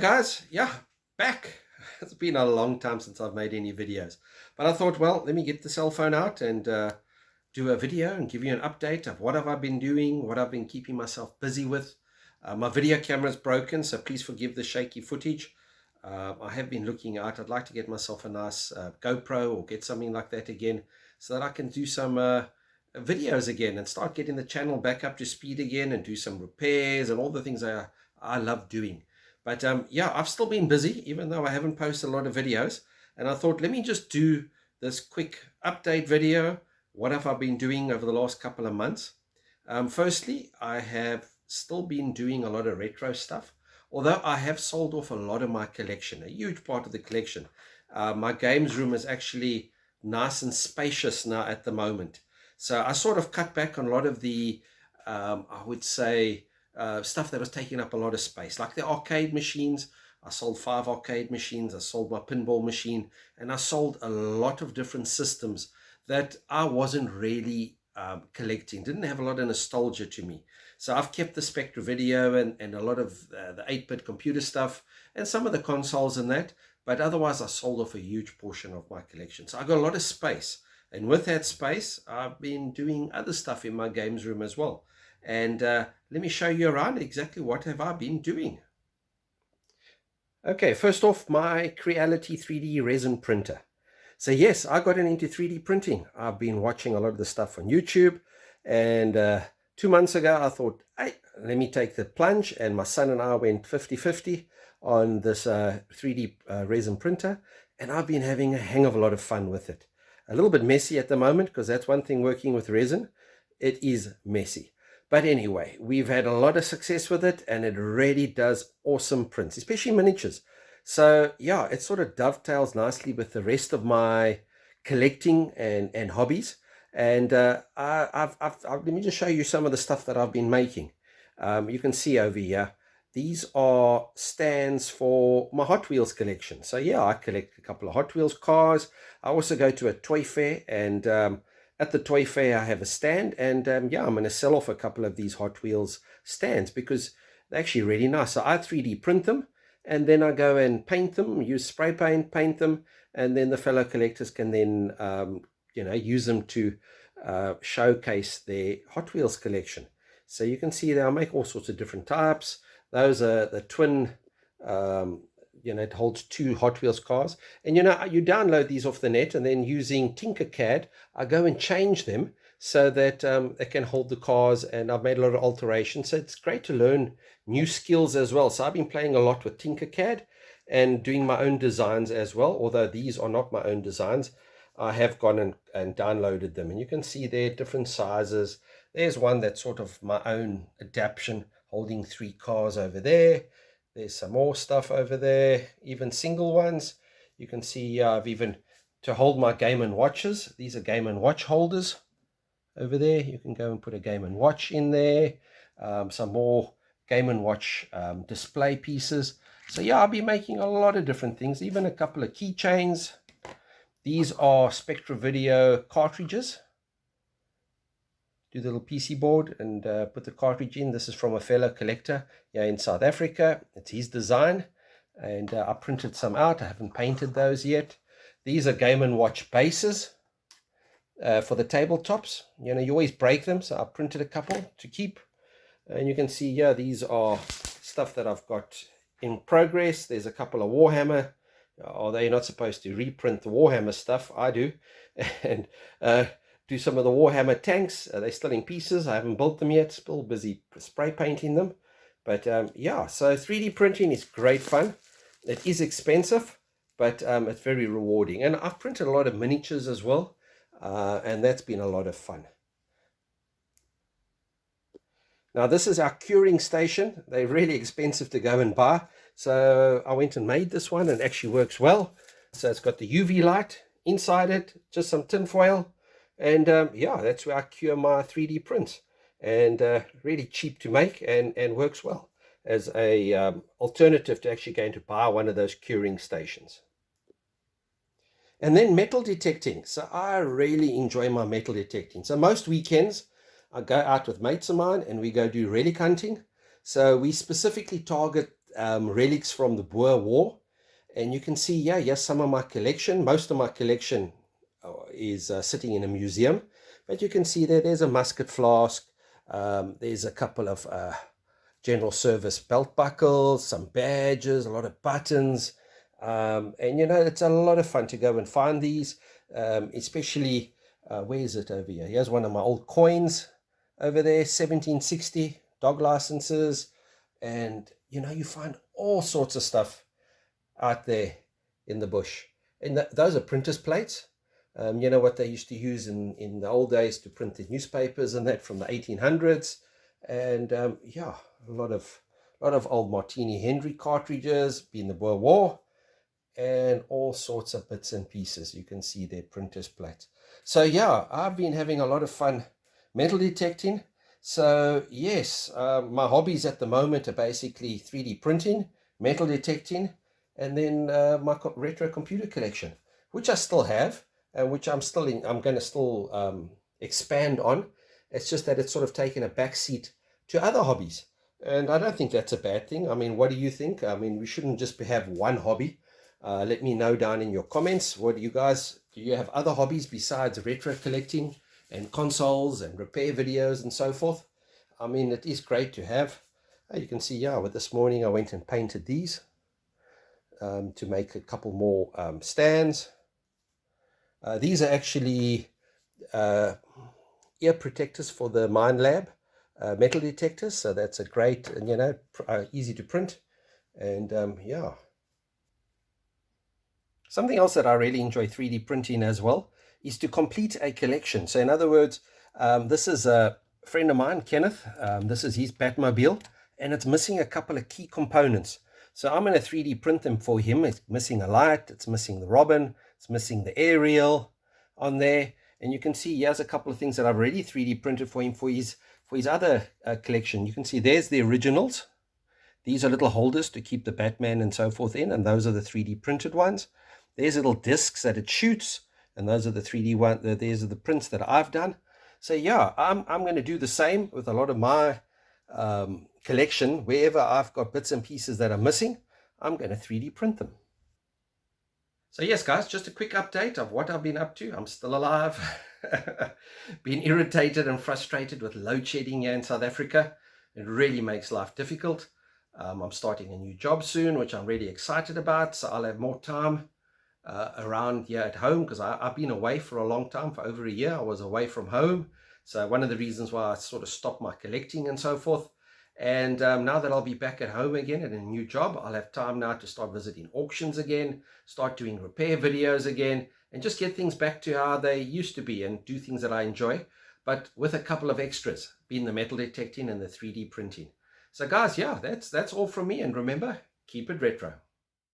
guys, yeah, back. It's been a long time since I've made any videos, but I thought, well, let me get the cell phone out and do a video and give you an update of what have I been doing, what I've been keeping myself busy with. My video camera is broken, so please forgive the shaky footage. I have been looking out. I'd like to get myself a nice GoPro or get something like that again so that I can do some videos again and start getting the channel back up to speed again and do some repairs and all the things I love doing. But yeah, I've still been busy, even though I haven't posted a lot of videos. And I thought, let me just do this quick update video. What have I been doing over the last couple of months? Firstly, I have still been doing a lot of retro stuff, although I have sold off a lot of my collection, a huge part of the collection. My games room is actually nice and spacious now at the moment. So I sort of cut back on a lot of the, I would say, stuff that was taking up a lot of space, like the arcade machines. I sold 5 arcade machines, I sold my pinball machine, and I sold a lot of different systems that I wasn't really collecting, didn't have a lot of nostalgia to me. So I've kept the Spectra Video and a lot of the 8-bit computer stuff and some of the consoles and that, but otherwise I sold off a huge portion of my collection. So I got a lot of space, and with that space I've been doing other stuff in my games room as well. And let me show you around exactly what have I been doing. Okay, first off, my Creality 3D resin printer. So yes, I got into 3D printing. I've been watching a lot of the stuff on YouTube, and 2 months ago I thought, hey, let me take the plunge, and my son and I went 50-50 on this 3D resin printer, and I've been having a hang of a lot of fun with it. A little bit messy at the moment, because that's one thing working with resin, it is messy. But anyway, we've had a lot of success with it, and it really does awesome prints, especially miniatures. So yeah, it sort of dovetails nicely with the rest of my collecting and hobbies. And let me just show you some of the stuff that I've been making. You can see over here, these are stands for my Hot Wheels collection. So yeah, I collect a couple of Hot Wheels cars. I also go to a toy fair, and at the toy fair I have a stand, and yeah, I'm going to sell off a couple of these Hot Wheels stands because they're actually really nice. So I 3D print them, and then I go and paint them, use spray paint them, and then the fellow collectors can then use them to showcase their Hot Wheels collection. So you can see there I make all sorts of different types. Those are the twin, it holds 2 Hot Wheels cars. And you download these off the net, and then using Tinkercad, I go and change them so that they can hold the cars, and I've made a lot of alterations. So it's great to learn new skills as well. So I've been playing a lot with Tinkercad and doing my own designs as well, although these are not my own designs. I have gone and downloaded them, and you can see they're different sizes. There's one that's sort of my own adaptation, holding 3 cars over there. There's some more stuff over there, even single ones. You can see I've even, to hold my Game & Watches, these are Game & Watch holders over there. You can go and put a Game & Watch in there. Some more Game & Watch display pieces. So yeah, I'll be making a lot of different things, even a couple of keychains. These are Spectra Video cartridges. Do the little PC board and put the cartridge in. This is from a fellow collector here in South Africa. It's his design, and I printed some out. I haven't painted those yet. These are Game & Watch bases for the tabletops. You always break them, so I printed a couple to keep. And you can see here, these are stuff that I've got in progress. There's a couple of Warhammer. Although you're not supposed to reprint the Warhammer stuff, I do. And do some of the Warhammer tanks. They're still in pieces. I haven't built them yet. Still busy spray painting them. But yeah, so 3D printing is great fun. It is expensive, but it's very rewarding. And I've printed a lot of miniatures as well, and that's been a lot of fun. Now this is our curing station. They're really expensive to go and buy. So I went and made this one, and it actually works well. So it's got the UV light inside it, just some tin foil. And yeah, that's where I cure my 3D prints. And really cheap to make, and works well as a alternative to actually going to buy one of those curing stations. And then metal detecting. So I really enjoy my metal detecting. So most weekends I go out with mates of mine and we go do relic hunting. So we specifically target relics from the Boer War. And you can see, yeah, here's some of my collection. Most of my collection is sitting in a museum. But you can see there's a musket flask. There's a couple of general service belt buckles, some badges, a lot of buttons. And, it's a lot of fun to go and find these, especially, where is it over here? Here's one of my old coins over there, 1760, dog licenses. And, you find all sorts of stuff out there in the bush. And those are printer's plates. What they used to use in the old days to print the newspapers and that from the 1800s. And a lot of old Martini Henry cartridges, being the Boer War, and all sorts of bits and pieces. You can see their printer's plates. So yeah, I've been having a lot of fun metal detecting. So yes, my hobbies at the moment are basically 3D printing, metal detecting, and then my retro computer collection, which I still have, and which I'm going to still expand on. It's just that it's sort of taken a backseat to other hobbies. And I don't think that's a bad thing. I mean, what do you think? I mean, we shouldn't just have one hobby. Let me know down in your comments. Do you have other hobbies besides retro collecting and consoles and repair videos and so forth? I mean, it is great to have. You can see, with this morning I went and painted these to make a couple more stands. These are actually ear protectors for the Mine Lab metal detectors. So that's a great, and easy to print. And something else that I really enjoy 3D printing as well is to complete a collection. So in other words, this is a friend of mine, Kenneth. This is his Batmobile, and it's missing a couple of key components. So I'm going to 3D print them for him. It's missing a light, it's missing the robin, it's missing the aerial on there. And you can see here's a couple of things that I've already 3D printed for him for his other collection. You can see there's the originals. These are little holders to keep the Batman and so forth in, and those are the 3D printed ones. There's little discs that it shoots, and those are the 3D ones. These are the prints that I've done. So yeah, I'm going to do the same with a lot of my collection. Wherever I've got bits and pieces that are missing, I'm going to 3D print them. So yes, guys, just a quick update of what I've been up to. I'm still alive. Been irritated and frustrated with load shedding here in South Africa. It really makes life difficult. I'm starting a new job soon, which I'm really excited about. So I'll have more time around here at home, because I've been away for a long time. For over a year I was away from home. So one of the reasons why I sort of stopped my collecting and so forth. And now that I'll be back at home again at a new job, I'll have time now to start visiting auctions again, start doing repair videos again, and just get things back to how they used to be and do things that I enjoy, but with a couple of extras, being the metal detecting and the 3D printing. So guys, yeah, that's all from me. And remember, keep it retro.